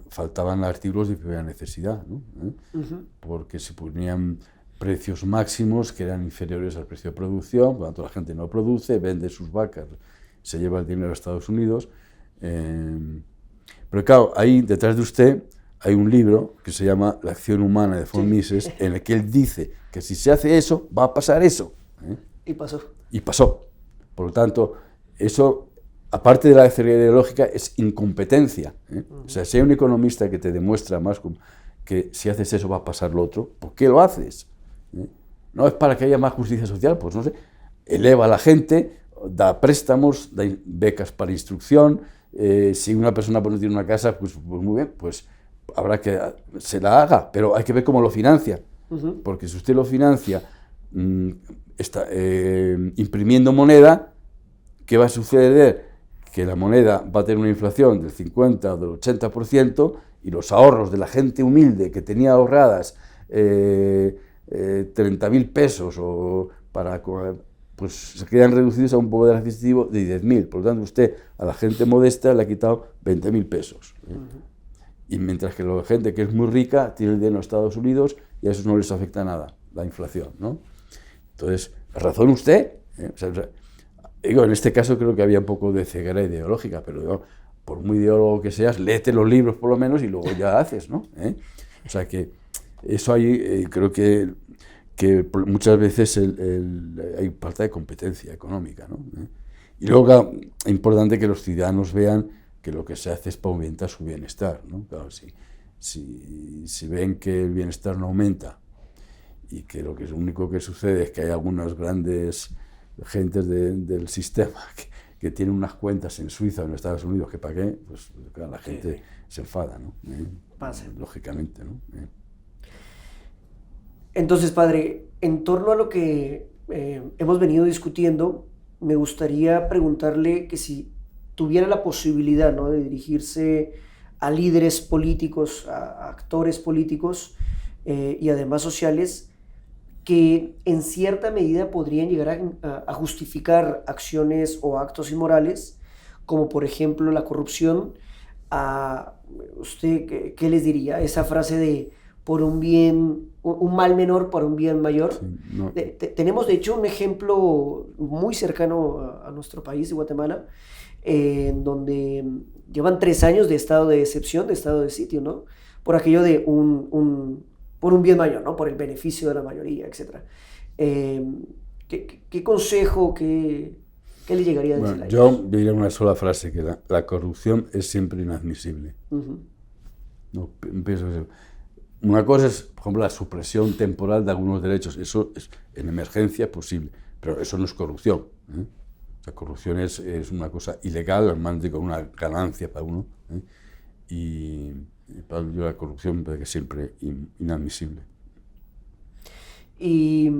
faltaban artículos de primera necesidad, ¿no? Porque se ponían precios máximos que eran inferiores al precio de producción, por lo tanto la gente no produce, vende sus vacas, se lleva el dinero a Estados Unidos. Pero claro, ahí detrás de usted hay un libro que se llama La acción humana de von Mises, en el que él dice que si se hace eso, va a pasar eso. Y pasó. Y pasó. Por lo tanto, eso, aparte de la ceguera ideológica, es incompetencia. O sea, si hay un economista que te demuestra más que si haces eso va a pasar lo otro, ¿por qué lo haces? No es para que haya más justicia social, pues no sé, eleva a la gente, da préstamos, da becas para instrucción, si una persona no tiene una casa, pues muy bien, pues habrá que se la haga, pero hay que ver cómo lo financia, porque si usted lo financia imprimiendo moneda, ¿qué va a suceder? Que la moneda va a tener una inflación del 50 o del 80% y los ahorros de la gente humilde que tenía ahorradas 30.000 pesos pues se quedan reducidos a un poder adquisitivo de 10.000. Por lo tanto, usted a la gente modesta le ha quitado 20.000 pesos. Y mientras que la gente que es muy rica tiene el dinero en Estados Unidos y a esos no les afecta nada la inflación, ¿no? Entonces, razón usted. Digo, en este caso creo que había un poco de ceguera ideológica, pero digo, por muy ideólogo que seas, léete los libros por lo menos y luego ya haces, ¿no? O sea que eso ahí creo que muchas veces hay falta de competencia económica, ¿no? Y luego es importante que los ciudadanos vean que lo que se hace es para aumentar su bienestar, ¿no? Claro, si ven que el bienestar no aumenta y que lo único que sucede es que hay algunas grandes gentes del sistema que tienen unas cuentas en Suiza o en Estados Unidos que pagué, pues claro, la gente se enfada, ¿no? Lógicamente, ¿no? Entonces, padre, en torno a lo que hemos venido discutiendo, me gustaría preguntarle que si tuviera la posibilidad, ¿no?, de dirigirse a líderes políticos, a actores políticos y además sociales, que en cierta medida podrían llegar a justificar acciones o actos inmorales, como por ejemplo la corrupción, ¿usted qué les diría? Esa frase de por un bien, un mal menor por un bien mayor. Sí, no. Tenemos de hecho un ejemplo muy cercano a nuestro país, de Guatemala, en donde llevan 3 años de estado de excepción, de estado de sitio, ¿no? Por aquello de por un bien mayor, ¿no? Por el beneficio de la mayoría, etc. ¿Qué consejo, qué le llegaría a decir a ellos? Yo diría una sola frase, que la corrupción es siempre inadmisible. No, pienso que una cosa es, por ejemplo, la supresión temporal de algunos derechos. Eso es, en emergencia es posible, pero eso no es corrupción. La corrupción es una cosa ilegal, normalmente con una ganancia para uno. Y para yo la corrupción me parece que es siempre inadmisible. Y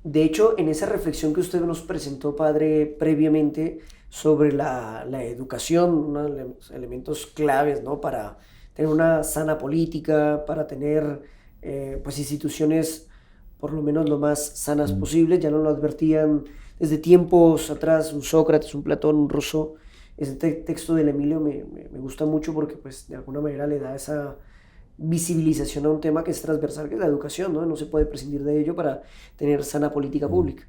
de hecho, en esa reflexión que usted nos presentó, padre, previamente sobre la educación, uno de los elementos claves, ¿no? Para tener una sana política, para tener pues instituciones por lo menos lo más sanas posibles. Ya nos lo advertían desde tiempos atrás un Sócrates, un Platón, un Rousseau. Ese texto del Emilio me gusta mucho porque pues de alguna manera le da esa visibilización a un tema que es transversal, que es la educación, ¿no? No se puede prescindir de ello para tener sana política pública.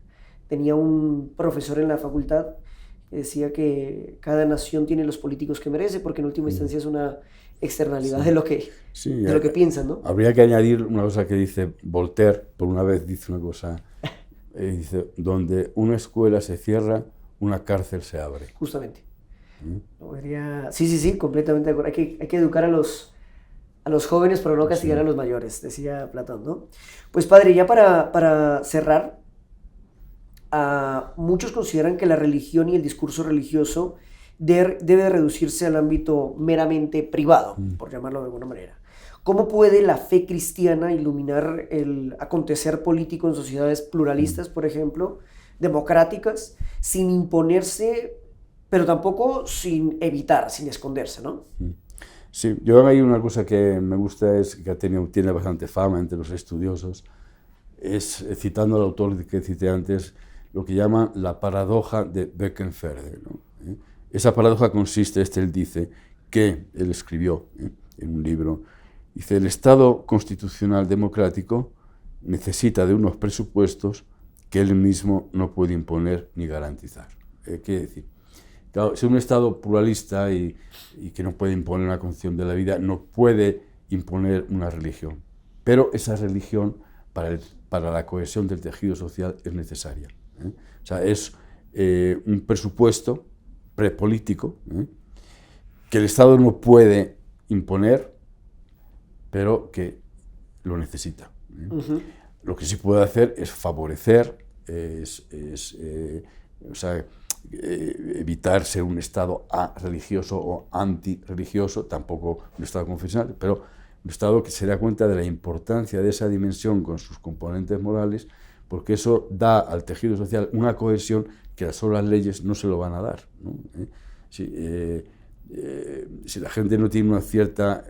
Tenía un profesor en la facultad que decía que cada nación tiene los políticos que merece, porque en última instancia es una externalidad de lo que piensan, ¿no? Habría que añadir una cosa que dice Voltaire, por una vez dice una cosa, dice, donde una escuela se cierra, una cárcel se abre. Justamente. Sí, completamente de acuerdo. Hay que educar a los jóvenes, pero no castigar a los mayores, decía Platón, ¿no? Pues padre, ya para cerrar, muchos consideran que la religión y el discurso religioso debe reducirse al ámbito meramente privado, por llamarlo de alguna manera. ¿Cómo puede la fe cristiana iluminar el acontecer político en sociedades pluralistas, por ejemplo, democráticas, sin imponerse, pero tampoco sin evitar, sin esconderse, ¿no? Sí, yo hay una cosa que me gusta, es que tiene bastante fama entre los estudiosos, es, citando al autor que cité antes, lo que llama la paradoja de Böckenförde, ¿no? Esa paradoja consiste, él dice, que él escribió en un libro, dice, el Estado constitucional democrático necesita de unos presupuestos que él mismo no puede imponer ni garantizar. ¿Qué decir? Claro, si un Estado pluralista y que no puede imponer una concepción de la vida, no puede imponer una religión. Pero esa religión, para la cohesión del tejido social, es necesaria. O sea, es un presupuesto prepolítico que el Estado no puede imponer, pero que lo necesita. Lo que sí puede hacer es favorecer, evitar ser un Estado religioso o antirreligioso, tampoco un Estado confesional, pero un Estado que se da cuenta de la importancia de esa dimensión con sus componentes morales, porque eso da al tejido social una cohesión que las solas leyes no se lo van a dar, ¿no? Si la gente no tiene una cierta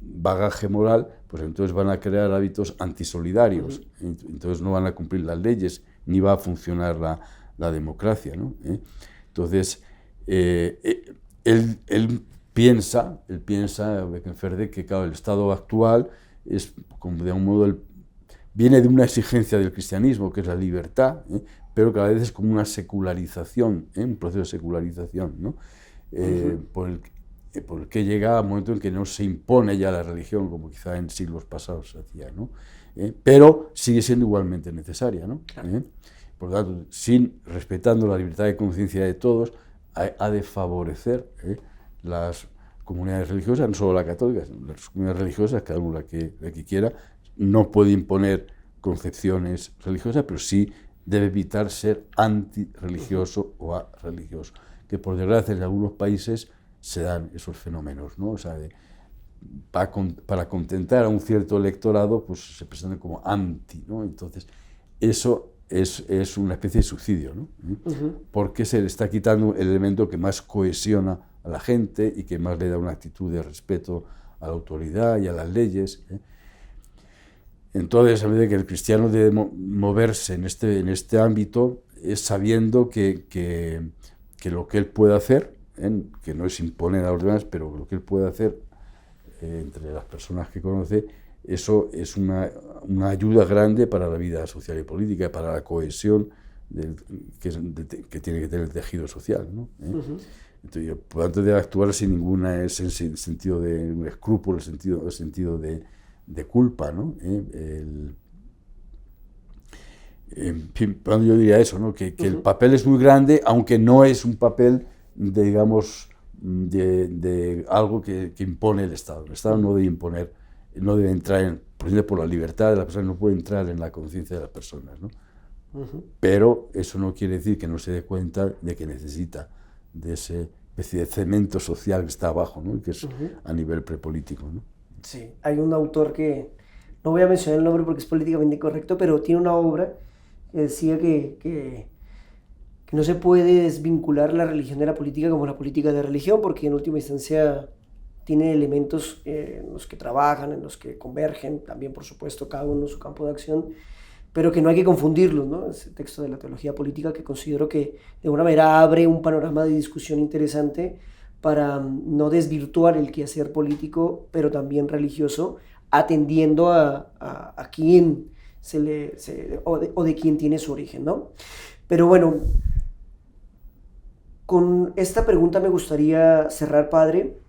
bagaje moral, pues entonces van a crear hábitos antisolidarios, entonces no van a cumplir las leyes, ni va a funcionar la democracia, ¿no? Entonces, él piensa, Böckenförde, que claro, el Estado actual es, como de un modo, viene de una exigencia del cristianismo, que es la libertad, pero que a veces es como una secularización, un proceso de secularización, ¿no? Por el que llega a un momento en que no se impone ya la religión, como quizá en siglos pasados se hacía, ¿no? Pero sigue siendo igualmente necesaria, ¿no? Por lo tanto, respetando la libertad de conciencia de todos, ha de favorecer las comunidades religiosas, no solo la católica, sino las comunidades religiosas, cada uno la que quiera. No puede imponer concepciones religiosas, pero sí debe evitar ser antirreligioso o arreligioso, que por desgracia en algunos países se dan esos fenómenos, ¿no? O sea, para contentar a un cierto electorado, pues se presentan como anti, ¿no? Entonces, eso es una especie de suicidio, ¿no? Porque se le está quitando el elemento que más cohesiona a la gente y que más le da una actitud de respeto a la autoridad y a las leyes. Entonces, a medida que el cristiano debe moverse en este ámbito, es sabiendo que lo que él puede hacer, que no es imponer a los demás, pero lo que él puede hacer entre las personas que conoce, eso es una ayuda grande para la vida social y política, para la cohesión que tiene que tener el tejido social, ¿no? Entonces, por tanto, debe actuar sin ninguna sentido de un escrúpulo, sentido de culpa, ¿no? En fin, yo diría eso, ¿no? Que el papel es muy grande, aunque no es un papel, digamos, de algo que impone el Estado. El Estado no debe imponer, no debe entrar, por ejemplo, por la libertad de la persona, no puede entrar en la conciencia de las personas, ¿no? Pero eso no quiere decir que no se dé cuenta de que necesita de ese especie de cemento social que está abajo, ¿no? Y que es a nivel prepolítico, ¿no? Sí, hay un autor que, no voy a mencionar el nombre porque es políticamente incorrecto, pero tiene una obra que decía que no se puede desvincular la religión de la política como la política de religión, porque en última instancia tiene elementos en los que trabajan, en los que convergen, también por supuesto cada uno en su campo de acción, pero que no hay que confundirlos, ¿no? Ese texto de la teología política que considero que de alguna manera abre un panorama de discusión interesante para no desvirtuar el quehacer político, pero también religioso, atendiendo a quién o de quién tiene su origen, ¿no? Pero bueno, con esta pregunta me gustaría cerrar, padre,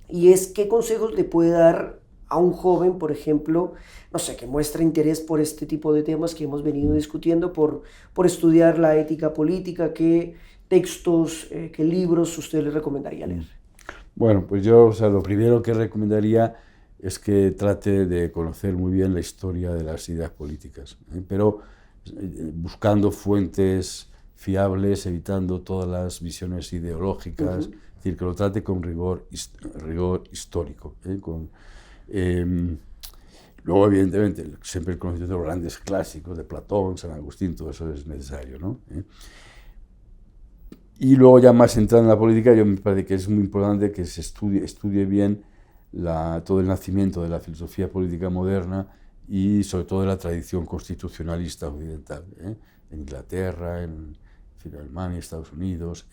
y es ¿qué consejos le puede dar a un joven, por ejemplo, no sé, que muestra interés por este tipo de temas que hemos venido discutiendo, por estudiar la ética política? ¿Qué textos, qué libros usted le recomendaría leer? Bueno, pues yo, o sea, lo primero que recomendaría es que trate de conocer muy bien la historia de las ideas políticas, pero buscando fuentes fiables, evitando todas las visiones ideológicas, es decir, que lo trate con rigor histórico. Luego, evidentemente, siempre el conocimiento de los grandes clásicos, de Platón, San Agustín, todo eso es necesario, ¿no? Y luego, ya más entrando en la política, yo me parece que es muy importante que se estudie bien todo el nacimiento de la filosofía política moderna y sobre todo de la tradición constitucionalista occidental, en Inglaterra, en Alemania, Estados Unidos.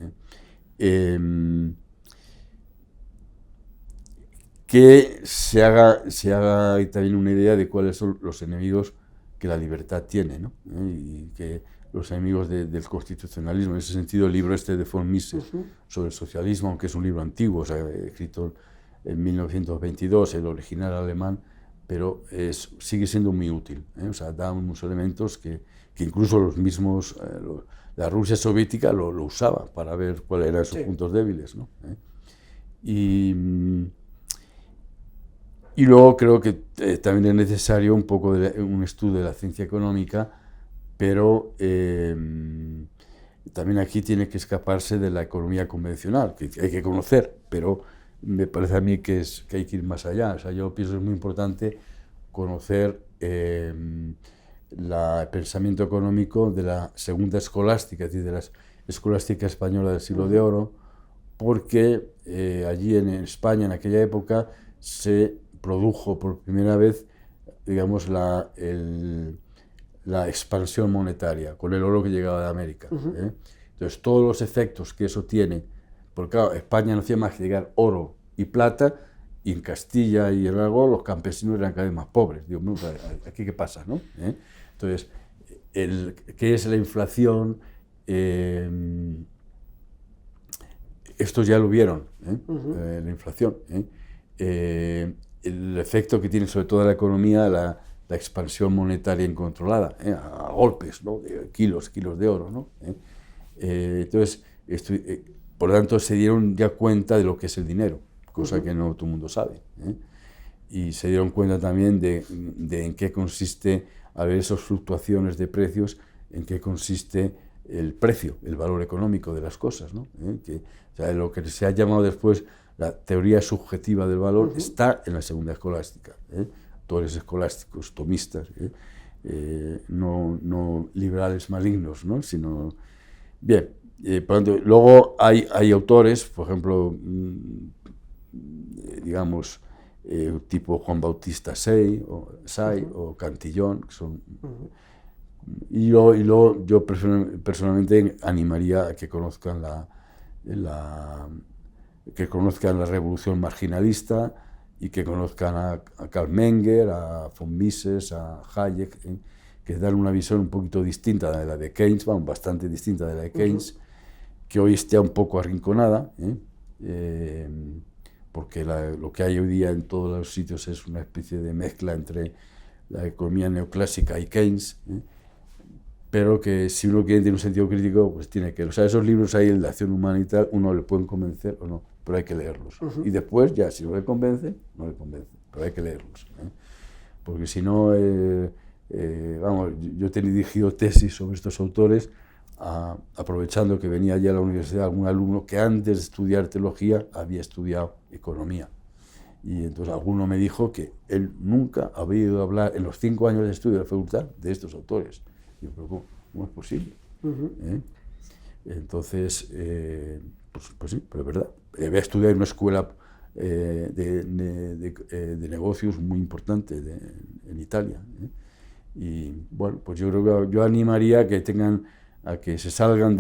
Que se haga también una idea de cuáles son los enemigos que la libertad tiene, ¿no? Y que los enemigos del constitucionalismo. En ese sentido, el libro de von Mises sobre el socialismo, aunque es un libro antiguo, o sea, escrito en 1922, el original alemán, pero sigue siendo muy útil, o sea, da unos elementos que incluso los mismos, la Rusia soviética lo usaba para ver cuáles eran sus puntos débiles, ¿no? Y luego creo que también es necesario un poco un estudio de la ciencia económica, pero también aquí tiene que escaparse de la economía convencional, que hay que conocer, pero me parece a mí que hay que ir más allá. O sea, yo pienso que es muy importante conocer el pensamiento económico de la segunda escolástica, es decir, de la escolástica española del siglo de oro, porque allí en España, en aquella época, se produjo por primera vez, digamos, la expansión monetaria con el oro que llegaba de América. Entonces, todos los efectos que eso tiene, porque claro, España no hacía más que llegar oro y plata, y en Castilla y en Aragón los campesinos eran cada vez más pobres. Digo, ¿aquí qué pasa, no? Entonces, ¿qué es la inflación? Estos ya lo vieron, la inflación. El efecto que tiene sobre toda la economía la expansión monetaria incontrolada, a golpes, ¿no? De kilos de oro, ¿no? Entonces, por lo tanto, se dieron ya cuenta de lo que es el dinero, cosa que no todo el mundo sabe. Y se dieron cuenta también de en qué consiste, al ver esas fluctuaciones de precios, en qué consiste el precio, el valor económico de las cosas, ¿no? O sea, lo que se ha llamado después la teoría subjetiva del valor está en la segunda escolástica. Autores escolásticos, tomistas, no liberales malignos, ¿no? Sino... Bien, por lo tanto, luego hay autores, por ejemplo, digamos, tipo Juan Bautista Say o Cantillon, que son... Y luego yo personalmente animaría a que conozcan la revolución marginalista y que conozcan a Karl Menger, a von Mises, a Hayek, que dan una visión un poquito distinta de la de Keynes, bueno, bastante distinta de la de Keynes, que hoy está un poco arrinconada, porque lo que hay hoy día en todos los sitios es una especie de mezcla entre la economía neoclásica y Keynes, pero que si uno quiere tener un sentido crítico, pues tiene que... O sea, esos libros ahí, el de acción humana y tal, uno le pueden convencer o no, pero hay que leerlos. Y después, ya, si no le convence, no le convence, pero hay que leerlos. Porque si no, vamos, yo he dirigido tesis sobre estos autores, aprovechando que venía allí a la universidad algún alumno que antes de estudiar teología había estudiado economía. Y entonces alguno me dijo que él nunca había oído hablar en los 5 años de estudio de la facultad de estos autores. Y yo, pero ¿cómo es posible? Entonces, pues sí, pero es verdad. Había estudiado en una escuela de negocios muy importante en Italia. Y bueno, pues yo creo que yo animaría a que se salgan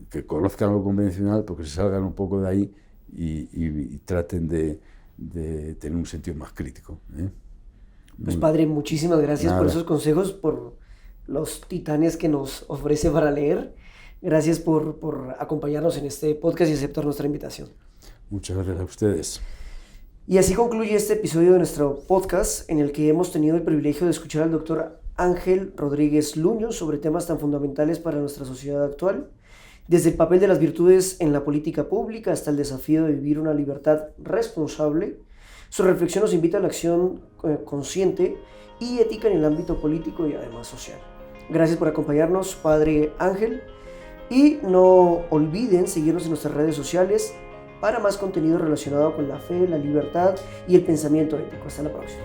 que conozcan lo convencional, porque se salgan un poco de ahí y traten de tener un sentido más crítico. Pues padre, muchísimas gracias Nada. por esos consejos, por los titanes que nos ofrece para leer. Gracias por acompañarnos en este podcast y aceptar nuestra invitación. Muchas gracias a ustedes. Y así concluye este episodio de nuestro podcast, en el que hemos tenido el privilegio de escuchar al doctor Ángel Rodríguez Luño sobre temas tan fundamentales para nuestra sociedad actual, desde el papel de las virtudes en la política pública hasta el desafío de vivir una libertad responsable. Su reflexión nos invita a la acción consciente y ética en el ámbito político y además social. Gracias por acompañarnos, Padre Ángel, y no olviden seguirnos en nuestras redes sociales para más contenido relacionado con la fe, la libertad y el pensamiento ético. Hasta la próxima.